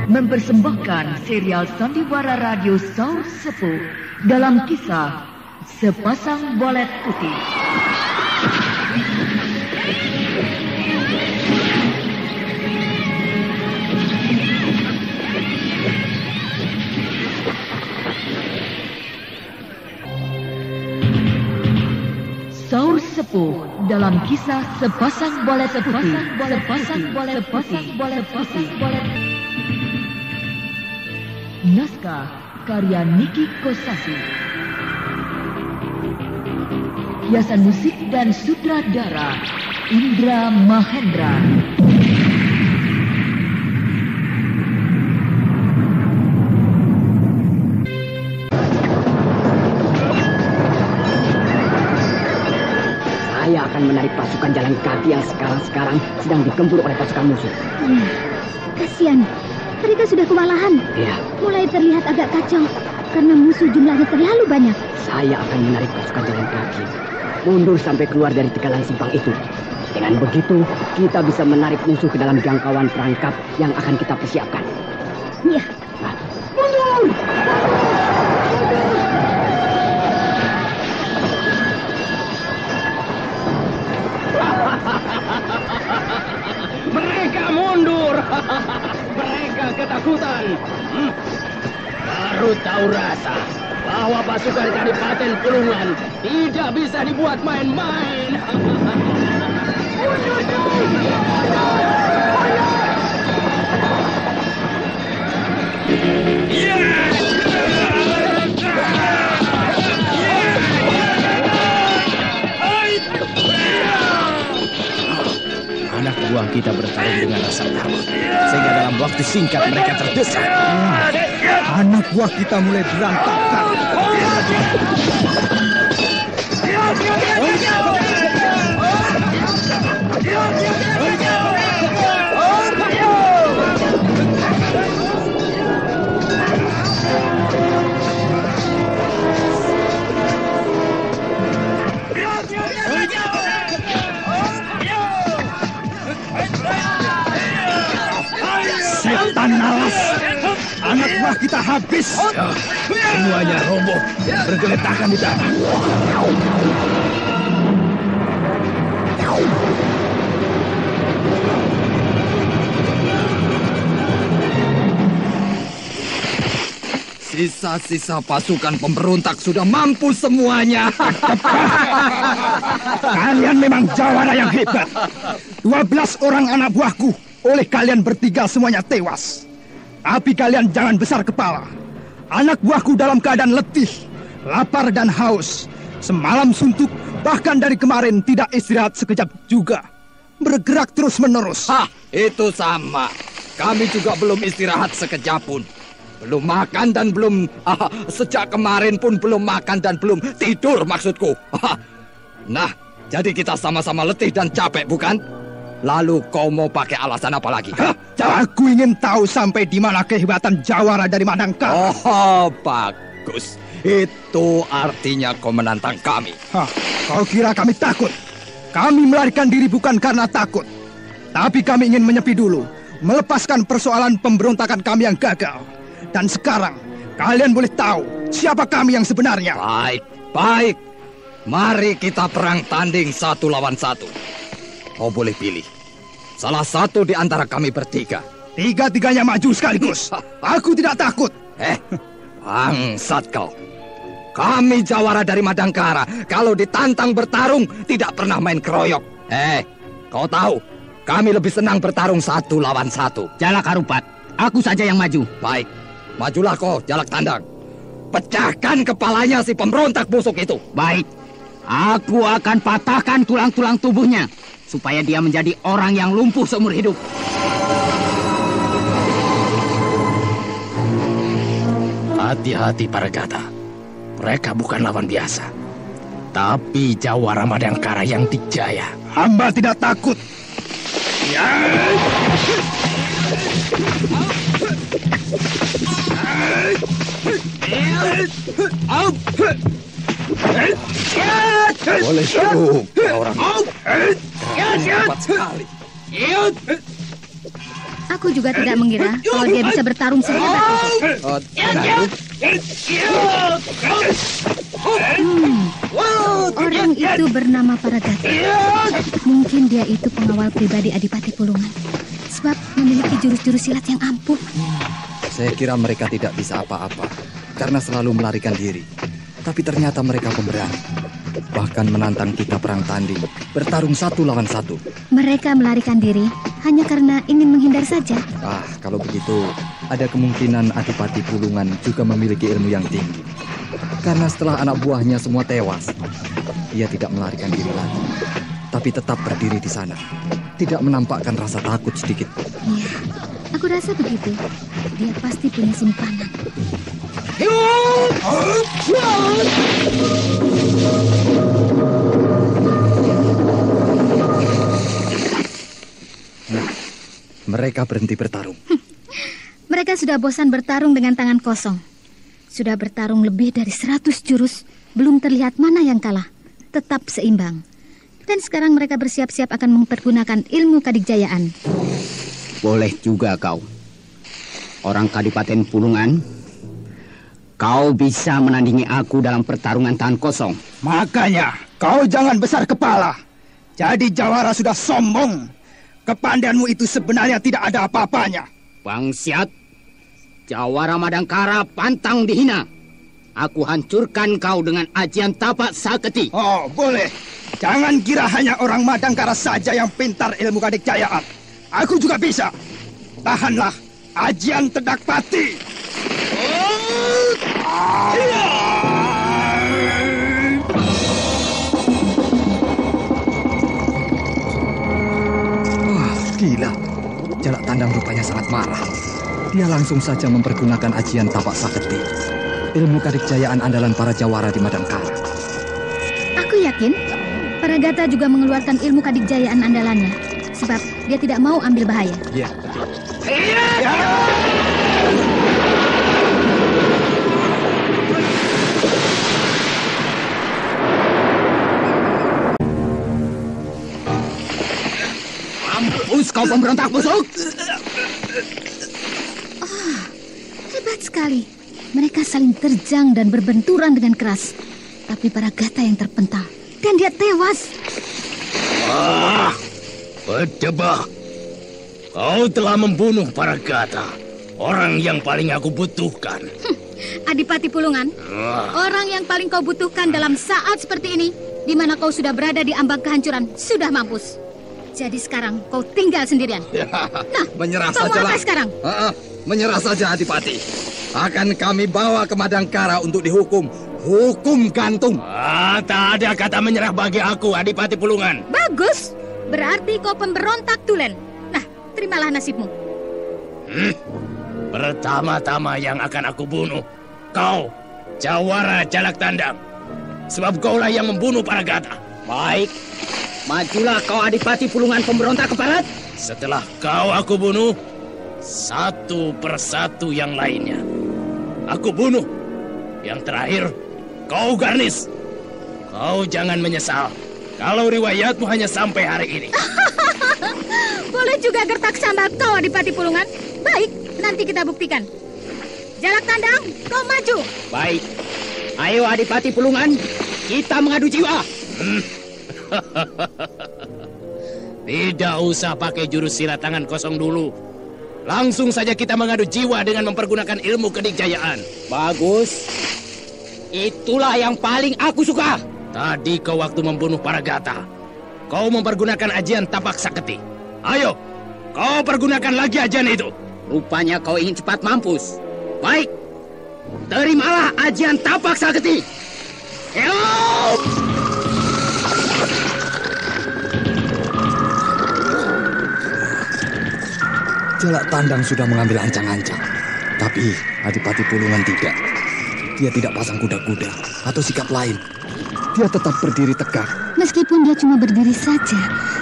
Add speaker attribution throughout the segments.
Speaker 1: mempersembahkan serial Sandiwara Radio Saur Sepuh dalam kisah Sepasang Bolet Putih. Saur Sepuh dalam kisah Sepasang Bolet Putih. Naskah karya Niki Kosasi. Hiasan musik dan sutradara Indra Mahendra.
Speaker 2: Saya akan menarik pasukan jalan kaki yang sekarang sedang digempur oleh pasukan musuh.
Speaker 3: Ya, kasihan. Mereka sudah kewalahan.
Speaker 2: Ya.
Speaker 3: Mulai terlihat agak kacau karena musuh jumlahnya terlalu banyak.
Speaker 2: Saya akan menarik pasukan jalan kaki mundur sampai keluar dari tegalan simpang itu. Dengan begitu, kita bisa menarik musuh ke dalam jangkauan perangkap yang akan kita persiapkan.
Speaker 3: Ya.
Speaker 2: Nah. Mundur!
Speaker 4: Mereka mundur. Mereka ketakutan. Baru tahu rasa bahwa pasukan Kadipaten Pulungan tidak bisa dibuat main-main.
Speaker 5: Anak buah kita bertarung dengan rasa takut, sehingga dalam waktu singkat mereka terdesak.
Speaker 6: Anak buah kita mulai berantakan. Setan malas. Anak buah kita habis.
Speaker 5: Semuanya roboh, bergeletakan di tanah.
Speaker 7: Sisa-sisa pasukan pemberontak sudah mampu semuanya.
Speaker 6: Kalian memang jawara yang hebat. 12 orang anak buahku oleh kalian bertiga semuanya tewas. Tapi kalian jangan besar kepala. Anak buahku dalam keadaan letih, lapar dan haus. Semalam suntuk, bahkan dari kemarin tidak istirahat sekejap juga. Bergerak terus-menerus.
Speaker 7: Hah, itu sama. Kami juga belum istirahat sekejap pun. Belum makan dan belum... sejak kemarin pun belum makan dan belum tidur maksudku. Nah, jadi kita sama-sama letih dan capek, bukan? Lalu kau mau pakai alasan apa lagi?
Speaker 6: Aku ingin tahu sampai di mana kehebatan jawara dari Madangkara.
Speaker 7: Oh, bagus. Itu artinya kau menantang kami.
Speaker 6: Kau kira kami takut? Kami melarikan diri bukan karena takut. Tapi kami ingin menyepi dulu, melepaskan persoalan pemberontakan kami yang gagal. Dan sekarang, kalian boleh tahu siapa kami yang sebenarnya.
Speaker 7: Baik. Mari kita perang tanding 1 lawan 1. Kau boleh pilih salah satu di antara kami bertiga.
Speaker 6: Tiga-tiganya maju sekaligus. Aku tidak takut.
Speaker 7: Bangsat kau. Kami jawara dari Madangkara. Kalau ditantang bertarung, tidak pernah main keroyok. Kau tahu, kami lebih senang bertarung 1 lawan 1.
Speaker 2: Jalak Harupat, aku saja yang maju.
Speaker 7: Baik, majulah kau, Jalak Tandang. Pecahkan kepalanya si pemberontak busuk itu.
Speaker 2: Baik, aku akan patahkan tulang-tulang tubuhnya supaya dia menjadi orang yang lumpuh seumur hidup.
Speaker 5: Hati-hati Paragata. Mereka bukan lawan biasa, tapi jawara Madangkara yang dijaya.
Speaker 6: Hamba tidak takut.
Speaker 7: Boleh juga orang. Cepat sekali.
Speaker 3: Aku juga tidak mengira kalau dia bisa bertarung sehebat itu. Orang itu bernama Paragata. Mungkin dia itu pengawal pribadi Adipati Pulungan, sebab memiliki jurus-jurus silat yang ampuh.
Speaker 7: Saya kira mereka tidak bisa apa-apa karena selalu melarikan diri. Tapi ternyata mereka pemberani. Bahkan menantang kita perang tanding, bertarung 1 lawan 1.
Speaker 3: Mereka melarikan diri hanya karena ingin menghindar saja.
Speaker 7: Kalau begitu, ada kemungkinan Adipati Pulungan juga memiliki ilmu yang tinggi. Karena setelah anak buahnya semua tewas, dia tidak melarikan diri lagi, tapi tetap berdiri di sana. Tidak menampakkan rasa takut sedikit.
Speaker 3: Iya, aku rasa begitu. Dia pasti punya simpanan.
Speaker 7: Nah, mereka berhenti bertarung.
Speaker 3: Mereka sudah bosan bertarung dengan tangan kosong. Sudah bertarung lebih dari 100 jurus, belum terlihat mana yang kalah. Tetap seimbang. Dan sekarang mereka bersiap-siap akan mempergunakan ilmu Kadikjayaan.
Speaker 2: Boleh juga kau. Orang Kadipaten Pulungan, kau bisa menandingi aku dalam pertarungan tangan kosong.
Speaker 6: Makanya, kau jangan besar kepala. Jadi Jawara sudah sombong. Kepandaianmu itu sebenarnya tidak ada apa-apanya.
Speaker 2: Bangsiat, Jawara Madangkara pantang dihina. Aku hancurkan kau dengan ajian tapak saketi.
Speaker 6: Oh, boleh. Jangan kira hanya orang Madangkara saja yang pintar ilmu Kadikjayaan. Aku juga bisa. Tahanlah ajian Tedak Pati.
Speaker 7: Wah, gila. Jalak Tandang rupanya sangat marah. Dia langsung saja mempergunakan ajian tapak saketi, ilmu Kadikjayaan andalan para Jawara di Madangkara.
Speaker 3: Aku yakin Paragata juga mengeluarkan ilmu Kadikjayaan andalannya, sebab dia tidak mau ambil bahaya.
Speaker 7: Iya.
Speaker 2: Mampus kau pemberontak busuk!
Speaker 3: Hebat sekali. Mereka saling terjang dan berbenturan dengan keras. Tapi Paragata yang terpental. Dan dia tewas.
Speaker 5: Berdebah. Kau telah membunuh Paragata, orang yang paling aku butuhkan.
Speaker 3: Adipati Pulungan, orang yang paling kau butuhkan dalam saat seperti ini, di mana kau sudah berada di ambang kehancuran, sudah mampus. Jadi sekarang kau tinggal sendirian. Nah,
Speaker 7: menyerah
Speaker 3: kau mau
Speaker 7: sajalah.
Speaker 3: apa sekarang?
Speaker 7: Menyerah saja, Adipati. Akan kami bawa ke Madangkara untuk dihukum. Hukum gantung.
Speaker 5: Tak ada kata menyerah bagi aku, Adipati Pulungan.
Speaker 3: Bagus. Berarti kau pemberontak tulen. Nah, terimalah nasibmu.
Speaker 5: Pertama-tama yang akan aku bunuh, kau, Jawara Jalak Tandang. Sebab kaulah yang membunuh Paragata.
Speaker 2: Baik, majulah kau Adipati Pulungan pemberontak keparat.
Speaker 5: Setelah kau aku bunuh, satu persatu yang lainnya aku bunuh. Yang terakhir, kau Garnis. Kau jangan menyesal kalau riwayatmu hanya sampai hari ini.
Speaker 3: Boleh juga gertak sambal kau Adipati Pulungan. Baik, nanti kita buktikan. Jalak Tandang, kau maju.
Speaker 2: Baik, ayo Adipati Pulungan, kita mengadu jiwa.
Speaker 5: Tidak usah pakai jurus silat tangan kosong dulu. Langsung saja kita mengadu jiwa dengan mempergunakan ilmu Kadikjayaan.
Speaker 2: Bagus. Itulah yang paling aku suka.
Speaker 5: Tadi kau waktu membunuh Paragata, kau mempergunakan ajian tapak saketi. Ayo, kau pergunakan lagi ajian itu.
Speaker 2: Rupanya kau ingin cepat mampus. Baik, terimalah ajian tapak saketi. Help!
Speaker 7: Jalak Tandang sudah mengambil ancang-ancang. Tapi Adipati Pulungan tidak. Dia tidak pasang kuda-kuda atau sikap lain. Dia tetap berdiri tegak.
Speaker 3: Meskipun dia cuma berdiri saja,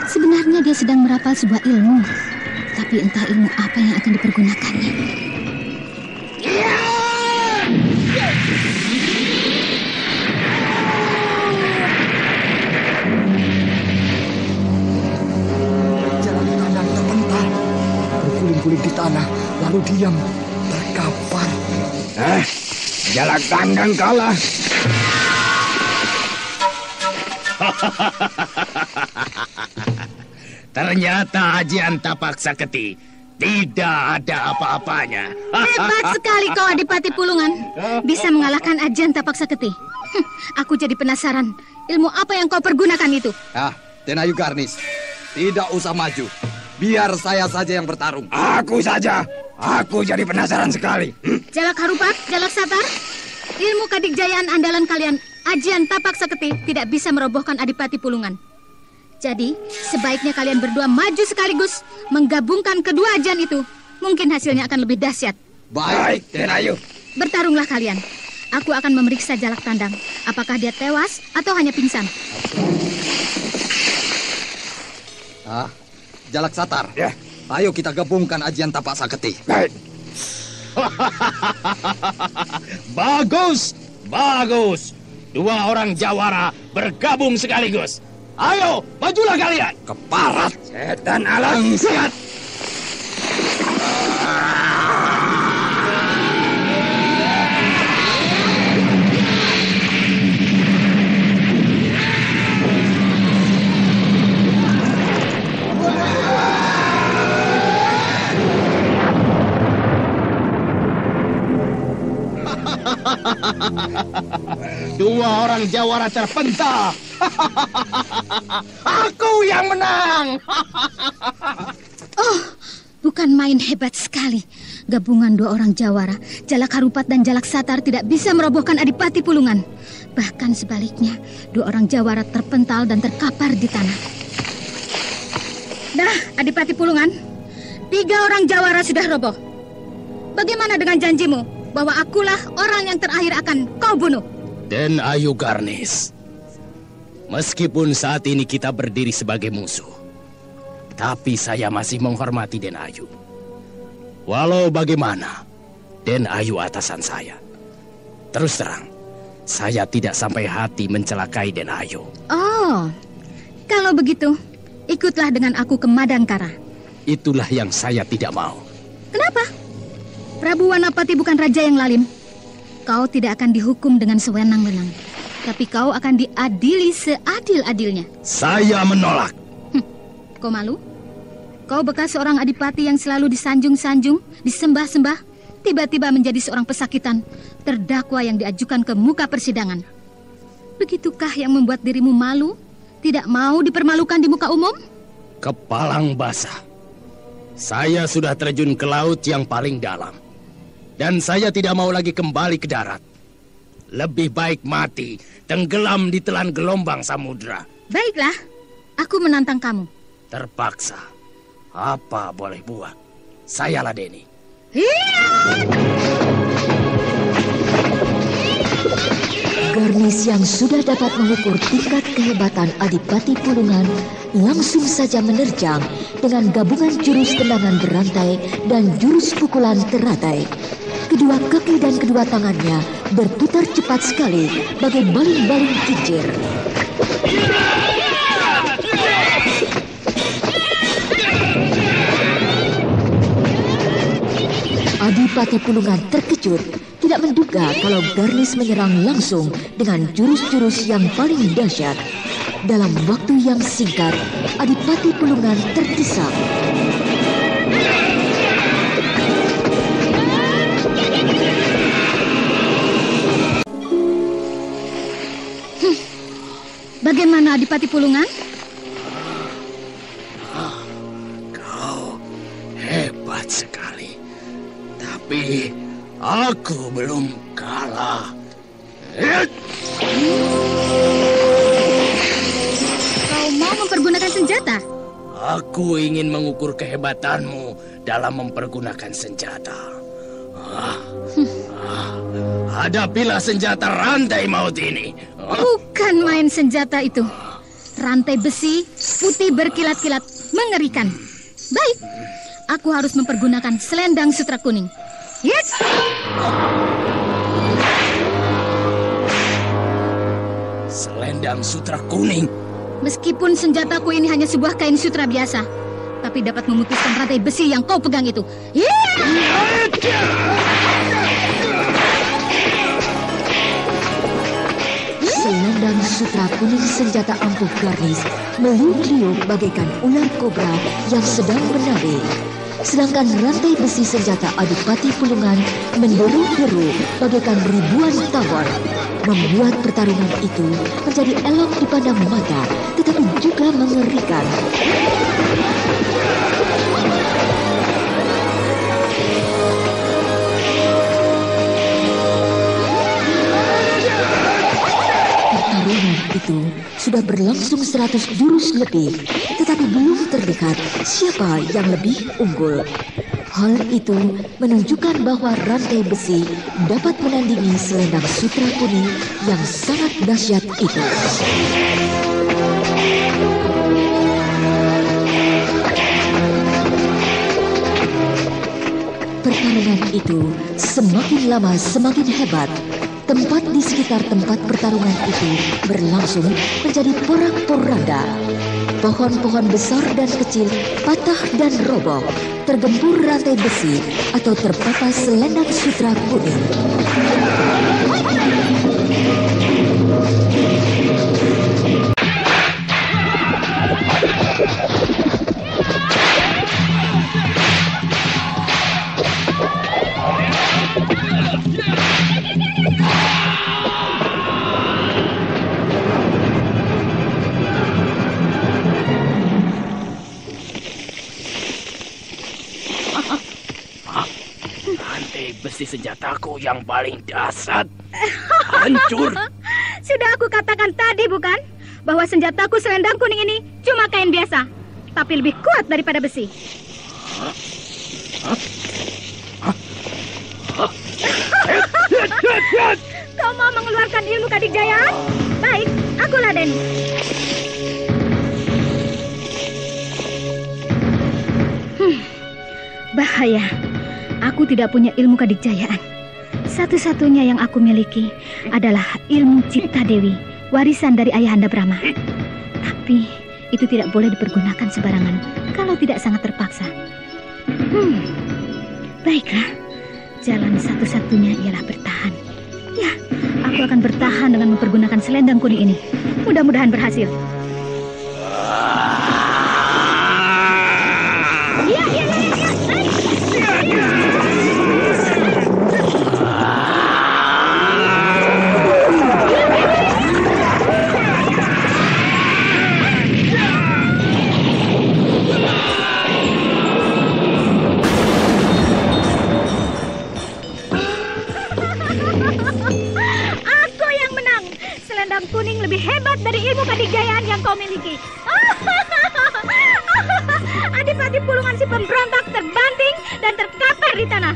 Speaker 3: sebenarnya dia sedang merapal sebuah ilmu. Tapi entah ilmu apa yang akan dipergunakannya.
Speaker 7: terguling di tanah, lalu diam, terkapar.
Speaker 6: Jalak Tandang kalah.
Speaker 5: Ternyata ajian tapak saketi tidak ada apa-apanya.
Speaker 3: Hebat sekali kau Adipati Pulungan. Bisa mengalahkan ajian tapak saketi. Aku jadi penasaran. Ilmu apa yang kau pergunakan itu?
Speaker 7: Den Ayu Garnis, tidak usah maju. Biar saya saja yang bertarung.
Speaker 6: Aku saja. Aku jadi penasaran sekali.
Speaker 3: Jalak Harupat, Jalak Satar, ilmu kadikjayaan andalan kalian, ajian tapak saketi, tidak bisa merobohkan Adipati Pulungan. Jadi, sebaiknya kalian berdua maju sekaligus, menggabungkan kedua ajian itu. Mungkin hasilnya akan lebih dahsyat.
Speaker 7: Baik, Den Ayu.
Speaker 3: Bertarunglah kalian. Aku akan memeriksa Jalak Tandang. Apakah dia tewas atau hanya pingsan?
Speaker 7: Jalak Satar.
Speaker 6: Ya.
Speaker 7: Ayo kita gabungkan ajian tapak saketi.
Speaker 6: Baik.
Speaker 5: Bagus, bagus. Dua orang jawara bergabung sekaligus. Ayo, majulah kalian.
Speaker 7: Keparat.
Speaker 6: Setan alam siat.
Speaker 5: Dua orang jawara terpental. Aku yang menang.
Speaker 3: Oh, bukan main hebat sekali. Gabungan dua orang jawara, Jalak Harupat dan Jalak Satar tidak bisa merobohkan Adipati Pulungan. Bahkan sebaliknya, dua orang jawara terpental dan terkapar di tanah. Dah, Adipati Pulungan, 3 orang jawara sudah roboh. Bagaimana dengan janjimu bahwa akulah orang yang terakhir akan kau bunuh?
Speaker 5: Den Ayu Garnis, meskipun saat ini kita berdiri sebagai musuh, tapi saya masih menghormati Den Ayu. Walau bagaimana, Den Ayu atasan saya. Terus terang, saya tidak sampai hati mencelakai Den Ayu.
Speaker 3: Oh, kalau begitu, ikutlah dengan aku ke Madangkara.
Speaker 5: Itulah yang saya tidak mau.
Speaker 3: Kenapa? Prabu Wanapati bukan raja yang lalim. Kau tidak akan dihukum dengan sewenang-wenang, tapi kau akan diadili seadil-adilnya.
Speaker 5: Saya menolak.
Speaker 3: Kau malu? Kau bekas seorang adipati yang selalu disanjung-sanjung, disembah-sembah, tiba-tiba menjadi seorang pesakitan, terdakwa yang diajukan ke muka persidangan. Begitukah yang membuat dirimu malu? Tidak mau dipermalukan di muka umum?
Speaker 5: Kepalang basah. Saya sudah terjun ke laut yang paling dalam. Dan saya tidak mau lagi kembali ke darat. Lebih baik mati, tenggelam di telan gelombang samudra.
Speaker 3: Baiklah, aku menantang kamu.
Speaker 5: Terpaksa. Apa boleh buat? Saya ladeni.
Speaker 1: Garnis yang sudah dapat mengukur tingkat kehebatan Adipati Pulungan langsung saja menerjang dengan gabungan jurus tendangan berantai dan jurus pukulan teratai. Kedua kaki dan kedua tangannya berputar cepat sekali bagai baling-baling kincir. Adipati Pulungan terkejut, tidak menduga kalau Garnis menyerang langsung dengan jurus-jurus yang paling dahsyat. Dalam waktu yang singkat, Adipati Pulungan terdesak.
Speaker 3: Bagaimana Adipati Pulungan?
Speaker 5: Kau hebat sekali. Tapi aku belum kalah.
Speaker 3: Kau mau mempergunakan senjata?
Speaker 5: Aku ingin mengukur kehebatanmu dalam mempergunakan senjata. Hadapilah senjata rantai maut ini.
Speaker 3: Bukan main senjata itu. Rantai besi, putih berkilat-kilat, mengerikan. Baik, aku harus mempergunakan selendang sutra kuning. Yes!
Speaker 5: Selendang sutra kuning.
Speaker 3: Meskipun senjataku ini hanya sebuah kain sutra biasa, tapi Tapi dapat memutuskan rantai besi yang kau pegang itu.
Speaker 1: Selendang sutra kuning senjata ampuh Garnis meliuk-liuk bagaikan ular kobra yang sedang menari. Sedangkan rantai besi senjata Adipati Pulungan menderu-deru bagaikan ribuan tawon, membuat pertarungan itu menjadi elok dipandang mata, tetapi juga mengerikan. Pertarungan itu sudah berlangsung 100 jurus lebih, tetapi belum terlihat siapa yang lebih unggul. Hal itu menunjukkan bahwa rantai besi dapat menandingi selendang sutra kuning yang sangat dahsyat itu. Pertarungan itu semakin lama semakin hebat. Tempat di sekitar tempat pertarungan itu berlangsung menjadi porak-poranda. Pohon-pohon besar dan kecil patah dan roboh, tergempur rantai besi atau terpatah selendang sutra kuning.
Speaker 5: Besi senjataku yang paling dahsyat hancur.
Speaker 3: Sudah aku katakan tadi bukan, bahwa senjataku selendang kuning ini cuma kain biasa, tapi lebih kuat daripada besi. Kau mau mengeluarkan ilmu kadikjayaan? Baik, aku ladeni. Bahaya. Aku tidak punya ilmu kadikjayaan. Satu-satunya yang aku miliki adalah ilmu Cipta Dewi, warisan dari Ayahanda Brahma. Tapi itu tidak boleh dipergunakan sembarangan kalau tidak sangat terpaksa. Baiklah, jalan satu-satunya ialah bertahan. Ya, aku akan bertahan dengan mempergunakan selendang kuning ini. Mudah-mudahan berhasil. Kuning lebih hebat dari ilmu kadikjayaan yang kau miliki. Adipati Pulungan si pemberontak terbanting dan terkapar di tanah.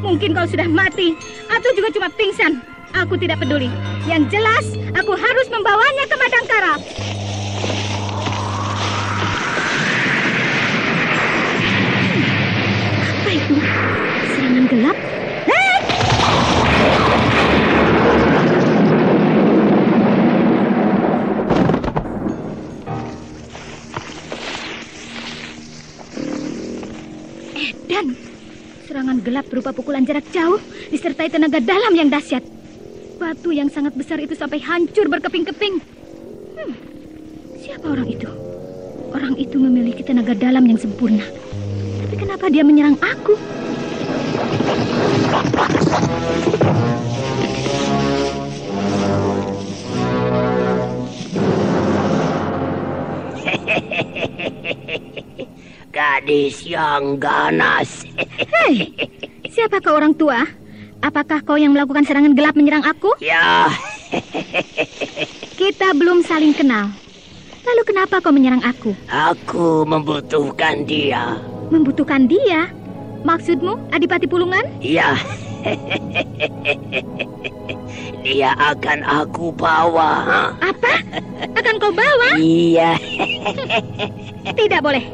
Speaker 3: Mungkin kau sudah mati atau juga cuma pingsan. Aku tidak peduli. Yang jelas, aku harus membawanya ke Madangkara. Apa itu? Serangan gelap? Dan serangan gelap berupa pukulan jarak jauh disertai tenaga dalam yang dahsyat. Batu yang sangat besar itu sampai hancur berkeping-keping. Siapa orang itu? Orang itu memiliki tenaga dalam yang sempurna. Tapi kenapa dia menyerang aku?
Speaker 8: Gadis yang ganas.
Speaker 3: Hei, siapakah orang tua? Apakah kau yang melakukan serangan gelap menyerang aku?
Speaker 8: Ya.
Speaker 3: Kita belum saling kenal. Lalu kenapa kau menyerang aku?
Speaker 8: Aku membutuhkan dia.
Speaker 3: Membutuhkan dia? Maksudmu Adipati Pulungan?
Speaker 8: Ya. Dia akan aku bawa.
Speaker 3: Apa? Akan kau bawa?
Speaker 8: Iya.
Speaker 3: Tidak boleh.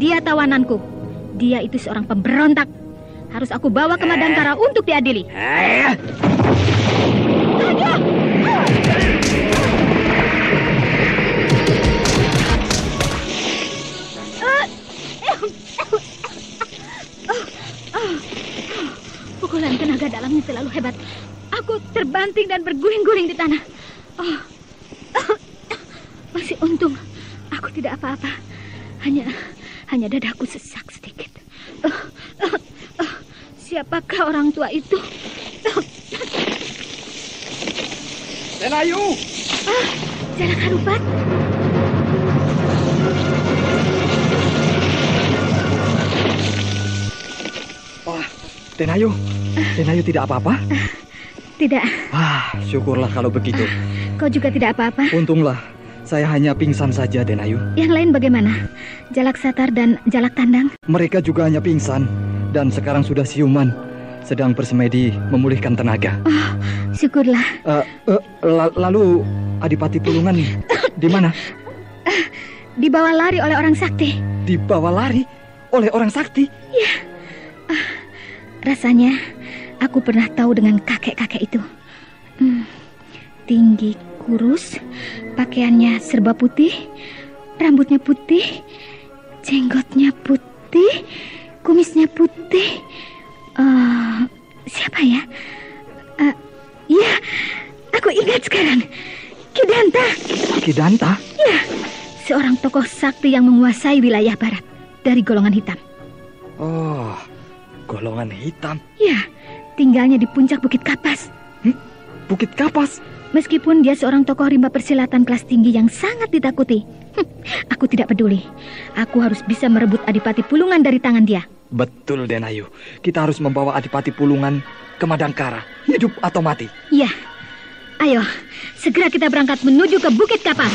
Speaker 3: Dia tawananku. Dia itu seorang pemberontak. Harus aku bawa ke Madangkara untuk diadili. dalamnya terlalu hebat. Aku terbanting dan berguling-guling di tanah. Oh, masih untung aku tidak apa-apa. Hanya dadaku sesak sedikit. Siapakah orang tua itu?
Speaker 6: Denayu!
Speaker 3: Jalak Harupat.
Speaker 6: Wah, Denayu tidak apa-apa?
Speaker 3: Tidak.
Speaker 6: Syukurlah kalau begitu.
Speaker 3: Kau juga tidak apa-apa?
Speaker 6: Untunglah, saya hanya pingsan saja, Denayu.
Speaker 3: Yang lain bagaimana? Jalak Satar dan Jalak Tandang?
Speaker 6: Mereka juga hanya pingsan dan sekarang sudah siuman, sedang bersemedi memulihkan tenaga.
Speaker 3: Oh, syukurlah.
Speaker 6: Lalu Adipati Pulungan di mana?
Speaker 3: Dibawa lari oleh orang sakti.
Speaker 6: Dibawa lari oleh orang sakti?
Speaker 3: Ya. Rasanya aku pernah tahu dengan kakek-kakek itu. Tinggi, kurus, pakaiannya serba putih, rambutnya putih, jenggotnya putih, kumisnya putih. Siapa ya? Ya, aku ingat sekarang. Ki Danta.
Speaker 6: Ki Danta?
Speaker 3: Ya, seorang tokoh sakti yang menguasai wilayah barat dari golongan hitam.
Speaker 6: Oh, golongan hitam?
Speaker 3: Ya, tinggalnya di puncak Bukit Kapas.
Speaker 6: Bukit Kapas?
Speaker 3: Meskipun dia seorang tokoh rimba persilatan kelas tinggi yang sangat ditakuti, aku tidak peduli. Aku harus bisa merebut Adipati Pulungan dari tangan dia.
Speaker 6: Betul, Denayu. Kita harus membawa Adipati Pulungan ke Madangkara, hidup atau mati.
Speaker 3: Ya, ayo, segera kita berangkat menuju ke Bukit Kapas.